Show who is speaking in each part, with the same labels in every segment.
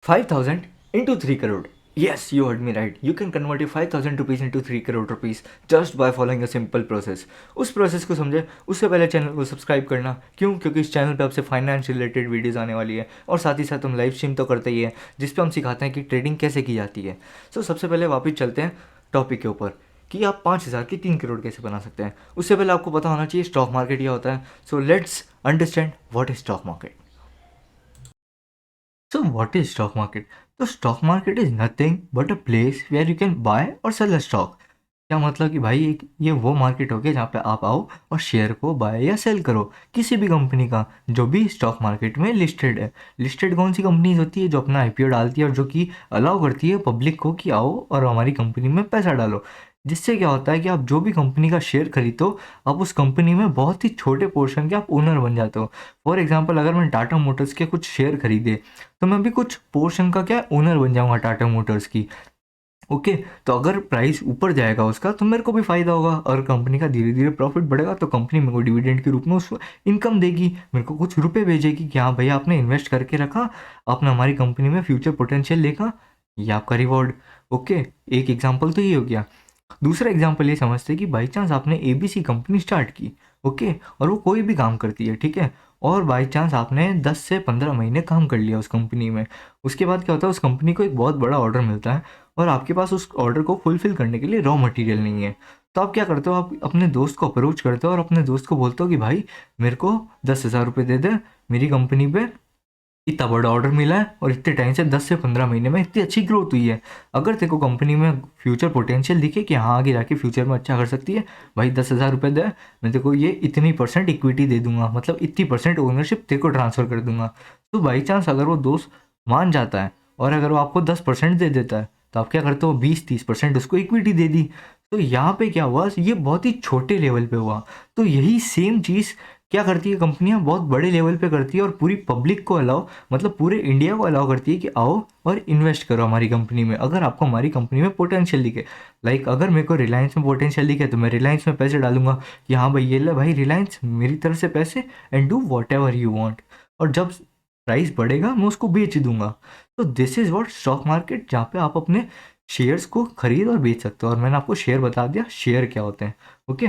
Speaker 1: 5,000 into 3 crore. Yes, you heard me right. You can convert your 5,000 rupees into 3 crore rupees just by following a simple process. उस process को समझे उससे पहले channel को subscribe करना। क्यों? क्योंकि इस चैनल पे आपसे फाइनेंस रिलेटेड वीडियोस आने वाली है और साथ ही साथ हम लाइव स्ट्रीम तो करते ही है जिस पे हम सिखाते हैं कि ट्रेडिंग कैसे की जाती है। सो सबसे पहले वापस चलते हैं टॉपिक के ऊपर कि आप 5,000 की 3 करोड़ कैसे बना सकते हैं। उससे पहले आपको पता होना चाहिए स्टॉक मार्केट क्या होता है। So let's understand what is stock market. So what is stock market? तो stock market is nothing but a place where you can buy or sell a stock. क्या मतलब कि भाई एक ये वो मार्केट हो गया जहाँ पे आप आओ और शेयर को बाय या सेल करो किसी भी कंपनी का जो भी स्टॉक मार्केट में लिस्टेड है। लिस्टेड कौन सी कंपनीज होती है? जो अपना आईपीओ डालती है और जो कि अलाउ करती है पब्लिक को कि आओ और हमारी कंपनी में पैसा डालो। जिससे क्या होता है कि आप जो भी कंपनी का शेयर खरीदो आप उस कंपनी में बहुत ही छोटे पोर्शन के आप ओनर बन जाते हो। फॉर एग्जाम्पल अगर मैं टाटा मोटर्स के कुछ शेयर खरीदे तो मैं भी कुछ पोर्शन का क्या ओनर बन जाऊंगा टाटा मोटर्स की। ओके, तो अगर प्राइस ऊपर जाएगा उसका तो मेरे को भी फायदा होगा और कंपनी का धीरे धीरे प्रॉफिट बढ़ेगा तो कंपनी मेरे को डिविडेंड के रूप में उस इनकम देगी, मेरे को कुछ रुपए भेजेगी कि हाँ भैया आपने इन्वेस्ट करके रखा, आपने हमारी कंपनी में फ्यूचर पोटेंशियल देखा, ये आपका रिवॉर्ड। ओके, एक एग्जाम्पल तो ये हो गया। दूसरा एग्जाम्पल ये समझते हैं कि बाई चांस आपने एबीसी कंपनी स्टार्ट की। ओके, और वो कोई भी काम करती है, ठीक है, और बाई चांस आपने 10 से 15 महीने काम कर लिया उस कंपनी में। उसके बाद क्या होता है उस कंपनी को एक बहुत बड़ा ऑर्डर मिलता है और आपके पास उस ऑर्डर को फुलफिल करने के लिए रॉ मटेरियल नहीं है। तो आप क्या करते हो? आप अपने दोस्त को अप्रोच करते हो और अपने दोस्त को बोलते हो कि भाई मेरे को 10,000 रुपये दे दे, मेरी कंपनी पे इतना बड़ा ऑर्डर मिला है और इतने टाइम से 10 से 15 महीने में इतनी अच्छी ग्रोथ हुई है। अगर तेरे को कंपनी में फ्यूचर पोटेंशियल दिखे कि हाँ आगे जाके फ्यूचर में अच्छा कर सकती है, भाई 10,000 रुपये दे, मैं तेरे को ये इतनी परसेंट इक्विटी दे दूंगा, मतलब इतनी परसेंट ओनरशिप तेरे को ट्रांसफ़र कर दूंगा। तो बाई चांस अगर वो दोस्त मान जाता है और अगर वो आपको 10% दे देता है तो आप क्या करते हो? 20-30% उसको इक्विटी दे दी। तो यहाँ पे क्या हुआ? ये बहुत ही छोटे लेवल पे हुआ। तो यही सेम चीज़ क्या करती है कंपनियां बहुत बड़े लेवल पे करती है और पूरी पब्लिक को अलाउ, मतलब पूरे इंडिया को अलाउ करती है कि आओ और इन्वेस्ट करो हमारी कंपनी में अगर आपको हमारी कंपनी में पोटेंशियल दिखे। लाइक अगर मेरे को रिलायंस में पोटेंशियल दिखे तो मैं रिलायंस में पैसे डालूंगा कि हाँ भाई ये ले भाई रिलायंस मेरी तरफ से पैसे and do what ever you want. और जब प्राइस बढ़ेगा मैं उसको बेच दूंगा। तो this is what stock market, जहाँ पे आप अपने शेयर्स को खरीद और बेच सकते हो। और मैंने आपको शेयर बता दिया शेयर क्या होते हैं। ओके,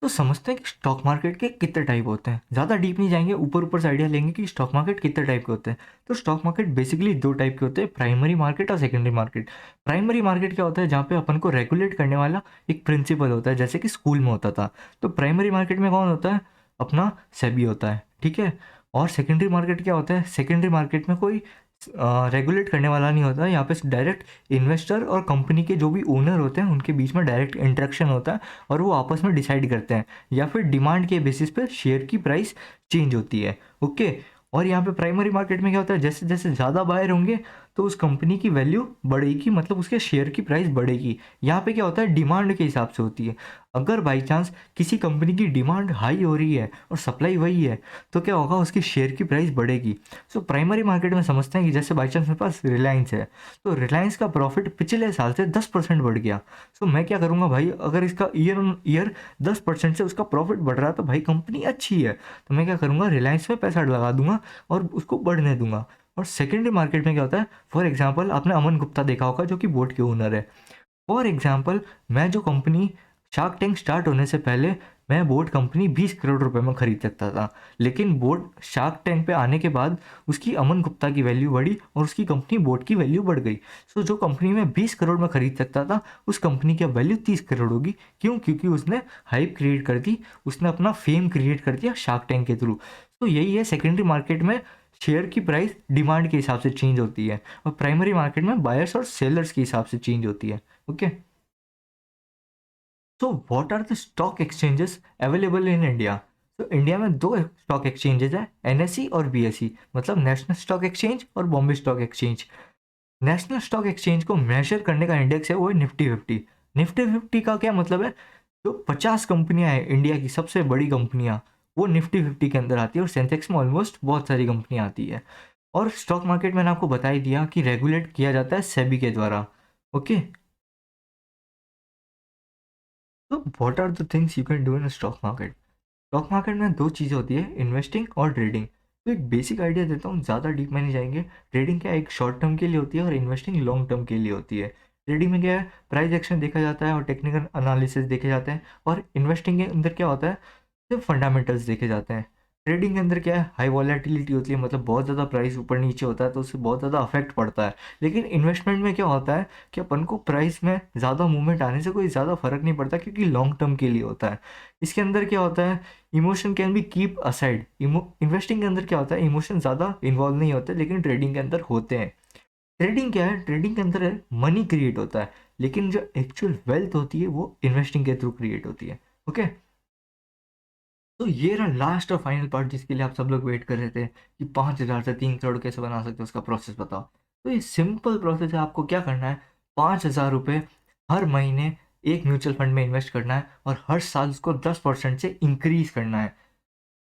Speaker 1: तो समझते हैं कि स्टॉक मार्केट के कितने टाइप होते हैं। ज़्यादा डीप नहीं जाएंगे, ऊपर ऊपर से आइडिया लेंगे कि स्टॉक मार्केट कितने टाइप के होते हैं। तो स्टॉक मार्केट बेसिकली दो टाइप के होते हैं, प्राइमरी मार्केट और सेकेंडरी मार्केट। प्राइमरी मार्केट क्या होता है? जहाँ पे अपन को रेगुलेट करने वाला एक प्रिंसिपल होता है, जैसे कि स्कूल में होता था। तो प्राइमरी मार्केट में कौन होता है? अपना सेबी होता है, ठीक है। और सेकेंडरी मार्केट क्या होता है? सेकेंडरी मार्केट में कोई रेगुलेट करने वाला नहीं होता है। यहाँ पे डायरेक्ट इन्वेस्टर और कंपनी के जो भी ओनर होते हैं उनके बीच में डायरेक्ट इंटरेक्शन होता है और वो आपस में डिसाइड करते हैं या फिर डिमांड के बेसिस पे शेयर की प्राइस चेंज होती है। ओके, और यहाँ पे प्राइमरी मार्केट में क्या होता है? जैसे जैसे ज़्यादा बायर होंगे तो उस कंपनी की वैल्यू बढ़ेगी, मतलब उसके शेयर की प्राइस बढ़ेगी। यहाँ पे क्या होता है? डिमांड के हिसाब से होती है। अगर बाई चांस किसी कंपनी की डिमांड हाई हो रही है और सप्लाई वही है तो क्या होगा? उसकी शेयर की प्राइस बढ़ेगी। सो प्राइमरी मार्केट में समझते हैं कि जैसे बाई चांस मेरे पास रिलायंस है तो रिलायंस का प्रॉफिट पिछले साल से 10% बढ़ गया। सो मैं क्या करूँगा भाई? अगर इसका ईयर ऑन ईयर 10% से उसका प्रॉफिट बढ़ रहा है तो भाई कंपनी अच्छी है, तो मैं क्या करूँगा? रिलायंस में पैसा लगा दूंगा और उसको बढ़ने दूंगा। और सेकेंडरी मार्केट में क्या होता है? फॉर एग्जाम्पल आपने अमन गुप्ता देखा होगा जो कि बोट के ओनर है। फॉर एग्जाम्पल मैं जो कंपनी शार्क टैंक स्टार्ट होने से पहले मैं बोट कंपनी 20 करोड़ रुपए में खरीद सकता था, लेकिन बोट शार्क टैंक पे आने के बाद उसकी अमन गुप्ता की वैल्यू बढ़ी और उसकी कंपनी बोट की वैल्यू बढ़ गई। सो जो कंपनी में 20 करोड़ में खरीद सकता था उस कंपनी की वैल्यू 30 करोड़ होगी। क्यों? क्योंकि उसने हाइप क्रिएट कर दी, उसने अपना फेम क्रिएट कर दिया शार्क टैंक के थ्रू। तो यही है, सेकेंडरी मार्केट में शेयर की प्राइस डिमांड के हिसाब से चेंज होती है और प्राइमरी मार्केट में बायर्स और सेलर्स के हिसाब से चेंज होती है। Okay, so what are the stock exchanges available in India? तो इंडिया में दो स्टॉक एक्सचेंजेस है, एनएसई और बीएसई, मतलब नेशनल स्टॉक एक्सचेंज और Bombay stock exchange. National stock exchange को मेजर करने का इंडेक्स है वो है निफ्टी 50। निफ्टी 50 का क्या मतलब है? जो 50 कंपनियां हैं इंडिया की सबसे बड़ी कंपनियां वो निफ्टी 50 के अंदर आती है और सेंसेक्स में ऑलमोस्ट बहुत सारी कंपनियां आती है। और स्टॉक मार्केट मैंने आपको बता ही दिया कि रेगुलेट किया जाता है सेबी के द्वारा। ओके, तो what are the things you can do in stock market? Stock market में दो चीज़ें होती है, इन्वेस्टिंग और ट्रेडिंग। तो एक बेसिक आइडिया देता हूँ, ज़्यादा डीप में नहीं जाएंगे। ट्रेडिंग क्या एक शॉर्ट टर्म के लिए होती है और इन्वेस्टिंग लॉन्ग टर्म के लिए होती है। ट्रेडिंग में क्या है, प्राइस एक्शन देखा जाता है और टेक्निकल एनालिसिस देखे जाते हैं, और इन्वेस्टिंग के अंदर क्या होता है, सिर्फ फंडामेंटल्स देखे जाते हैं। ट्रेडिंग के अंदर क्या है, हाई वॉलेटिलिटी होती है, मतलब बहुत ज़्यादा प्राइस ऊपर नीचे होता है तो उससे बहुत ज़्यादा अफेक्ट पड़ता है। लेकिन इन्वेस्टमेंट में क्या होता है कि अपन को प्राइस में ज़्यादा मूवमेंट आने से कोई ज़्यादा फर्क नहीं पड़ता, क्योंकि लॉन्ग टर्म के लिए होता है। इसके अंदर क्या होता है, emotion can be keep aside. Investing के अंदर क्या होता है, इमोशन ज़्यादा इन्वॉल्व नहीं होते, लेकिन ट्रेडिंग के अंदर होते हैं। ट्रेडिंग क्या है, ट्रेडिंग के अंदर मनी क्रिएट होता है, लेकिन जो एक्चुअल वेल्थ होती है वो इन्वेस्टिंग के थ्रू क्रिएट होती है। ओके, तो ये रहा लास्ट और फाइनल पार्ट जिसके लिए आप सब लोग वेट कर रहे थे कि 5,000 से 3 करोड़ कैसे बना सकते हो, उसका प्रोसेस बताओ। तो ये सिंपल प्रोसेस है, आपको क्या करना है, 5,000 रुपये हर महीने एक म्यूचुअल फंड में इन्वेस्ट करना है और हर साल उसको 10% से इंक्रीज करना है।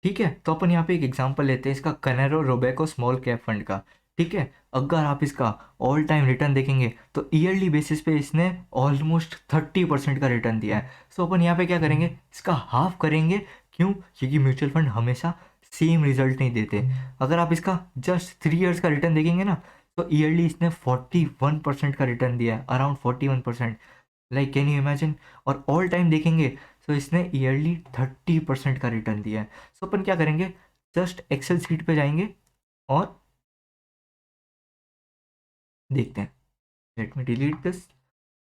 Speaker 1: ठीक है, तो अपन यहाँ पे एक एग्जांपल लेते हैं इसका, कनेरो रोबेको स्मॉल कैप फंड का। ठीक है, अगर आप इसका ऑल टाइम रिटर्न देखेंगे तो ईयरली बेसिस पे इसने ऑलमोस्ट 30% का रिटर्न दिया है। सो अपन यहाँ पे क्या करेंगे, इसका हाफ करेंगे। क्यों, क्योंकि म्यूचुअल फंड हमेशा सेम रिजल्ट नहीं देते। अगर आप इसका जस्ट 3 ईयर्स का रिटर्न देखेंगे ना, तो ईयरली इसने 41% का रिटर्न दिया है, around 41%। Like can you imagine. और ऑल टाइम देखेंगे तो इसने ईयरली 30% का रिटर्न दिया है। सो अपन क्या करेंगे, जस्ट एक्सेल सीट पे जाएंगे और देखते हैं। Let me delete this.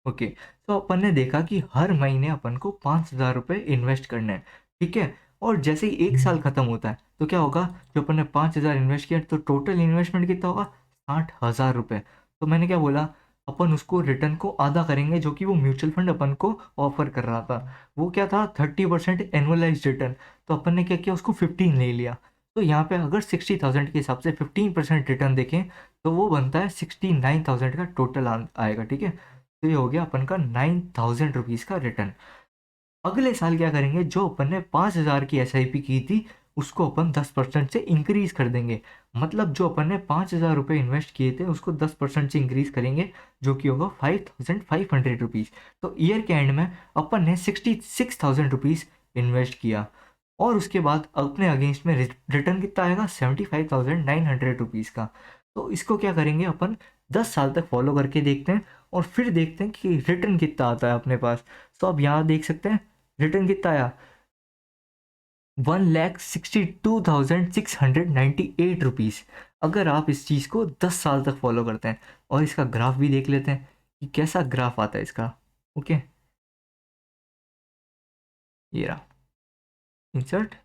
Speaker 1: Okay, तो अपन ने देखा कि हर महीने अपन को 5,000 रुपये इन्वेस्ट करने हैं। ठीक है, और जैसे ही एक साल खत्म होता है तो क्या होगा, जो अपन ने 5,000 इन्वेस्ट किया तो टोटल इन्वेस्टमेंट कितना होगा, 60,000 रुपये। तो मैंने क्या बोला, अपन उसको रिटर्न को आधा करेंगे, जो कि वो म्यूचुअल फंड अपन को ऑफर कर रहा था। वो क्या था, 30% एनुअलाइज रिटर्न। तो अपन ने क्या किया, उसको 15 ले लिया। तो यहाँ पे अगर 60,000 के हिसाब से 15% रिटर्न देखें तो वो बनता है 69,000 का टोटल आएगा। ठीक है, तो ये हो गया अपन का 9,000 रुपीज़ का रिटर्न। अगले साल क्या करेंगे, जो अपन ने 5,000 की SIP की थी उसको अपन 10% से इंक्रीज कर देंगे। मतलब जो अपन ने 5,000 रुपये इन्वेस्ट किए थे उसको 10% से इंक्रीज करेंगे, जो कि होगा 5,500 रुपीज़। तो ईयर के एंड में अपन ने 66,000 रुपीज़ इन्वेस्ट किया, और उसके बाद अपने अगेंस्ट में रिटर्न कितना आएगा, 75,900 रुपीज़ का। तो इसको क्या करेंगे अपन, 10 साल तक फॉलो करके देखते हैं और फिर देखते हैं कि रिटर्न कितना आता है अपने पास। तो आप यहाँ देख सकते हैं रिटर्न कितना आया, 1,62,698 रुपीज़। अगर आप इस चीज़ को 10 साल तक फॉलो करते हैं, और इसका ग्राफ भी देख लेते हैं कि कैसा ग्राफ आता है इसका। ओके, ये रहा, insert,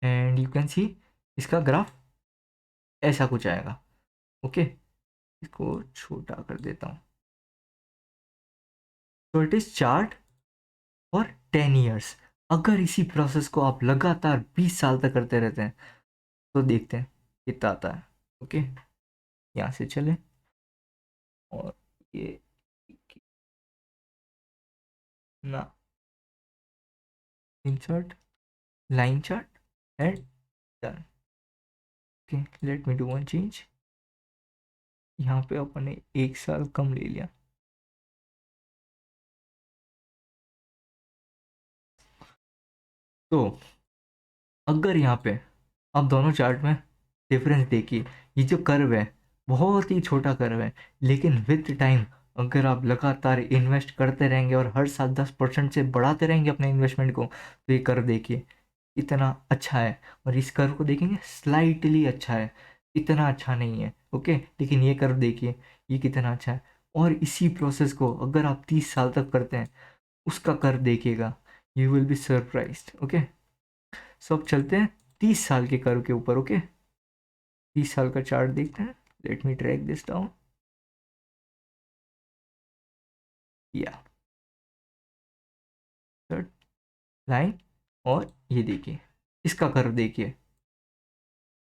Speaker 1: and you can see इसका ग्राफ ऐसा कुछ आएगा। ओके, इसको छोटा कर देता हूँ। तो it is chart for 10 years. अगर इसी प्रोसेस को आप लगातार 20 साल तक करते रहते हैं तो देखते हैं कितना आता है। ओके, यहाँ से चले और ये ना, insert, line chart, and done. Okay, let me do one change. यहाँ पे अपन ने 1 साल कम ले लिया। तो अगर यहाँ पे आप दोनों चार्ट में डिफरेंस देखिए, ये जो कर्व है बहुत ही छोटा कर्व है, लेकिन विद टाइम अगर आप लगातार इन्वेस्ट करते रहेंगे और हर साल 10% से बढ़ाते रहेंगे अपने इन्वेस्टमेंट को, तो ये कर्व देखिए इतना अच्छा है। और इस कर्व को देखेंगे स्लाइटली अच्छा है, इतना अच्छा नहीं है। ओके, लेकिन ये कर्व देखिए ये कितना अच्छा है। और इसी प्रोसेस को अगर आप 30 साल तक करते हैं, उसका कर्व देखिएगा, you will be surprised. Okay, so अब चलते हैं 30 साल के कर्व के ऊपर। ओके, 30 साल का चार्ट देखते हैं। Let me track this down. या थर्ड लाइन, और ये देखिए इसका कर्व देखिए,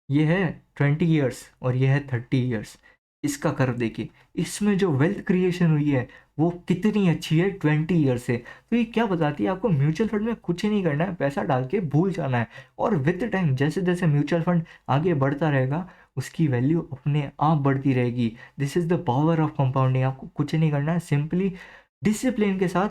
Speaker 1: ये है 20 ईयर्स और ये है 30 ईयर्स। इसका कर्व देखिए, इसमें जो वेल्थ क्रिएशन हुई है वो कितनी अच्छी है 20 ईयर से। तो ये क्या बताती है आपको, म्यूचुअल फंड में कुछ ही नहीं करना है, पैसा डाल के भूल जाना है, और विद टाइम जैसे जैसे म्यूचुअल फंड आगे बढ़ता रहेगा उसकी वैल्यू अपने आप बढ़ती रहेगी। This is the power of compounding. आपको कुछ नहीं करना है, सिंपली डिसिप्लिन के साथ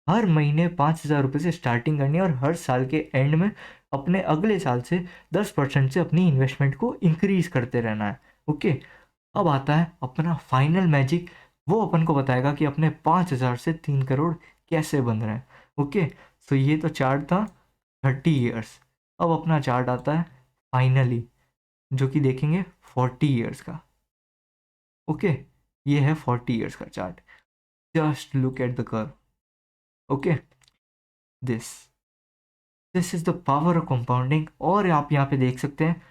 Speaker 1: हर महीने 5,000 रुपये से स्टार्टिंग करनी है, और हर साल के एंड में अपने अगले साल से 10% से अपनी इन्वेस्टमेंट को इंक्रीज करते रहना है। ओके, अब आता है अपना फाइनल मैजिक। वो अपन को बताएगा कि अपने 5,000 से 3 करोड़ कैसे बन रहे हैं। ओके, सो ये तो चार्ट था 30 ईयर्स। अब अपना चार्ट आता है फाइनली, जो कि देखेंगे 40 ईयर्स का। ओके, ये है 40 ईयर्स का chart. Just look at the curve. Okay, this this is the power of compounding. और आप यहाँ पे देख सकते हैं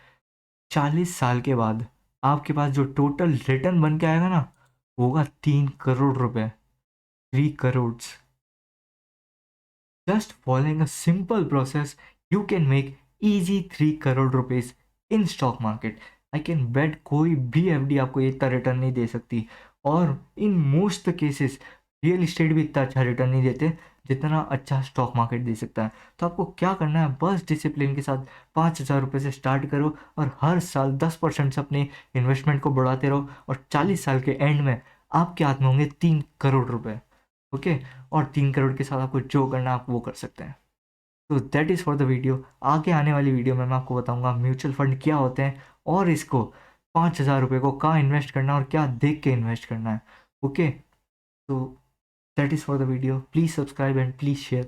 Speaker 1: 40 साल के बाद आपके पास जो टोटल रिटर्न बन के आएगा ना, वो होगा 3 करोड़ रुपए। 3 crore. Just following a simple process you can make easy 3 crore rupees in stock market. I can bet कोई भी एफडी आपको इतना रिटर्न नहीं दे सकती। और in most cases real estate भी इतना अच्छा रिटर्न नहीं देते जितना अच्छा स्टॉक मार्केट दे सकता है। तो आपको क्या करना है, बस डिसिप्लिन के साथ 5,000 रुपये से स्टार्ट करो और हर साल 10% से अपनी इन्वेस्टमेंट को बढ़ाते रहो, और 40 साल के एंड में आपके हाथ में होंगे 3 करोड़ रुपए। ओके, और 3 करोड़ के साथ आपको जो करना है आप वो कर सकते हैं। तो that is for the video. आगे आने वाली वीडियो में मैं आपको बताऊंगा म्यूचुअल फंड क्या होते हैं, और इसको 5,000 रुपये को कहाँ इन्वेस्ट करना है और क्या देख के इन्वेस्ट करना है। ओके, तो that is for the video. Please subscribe and please share.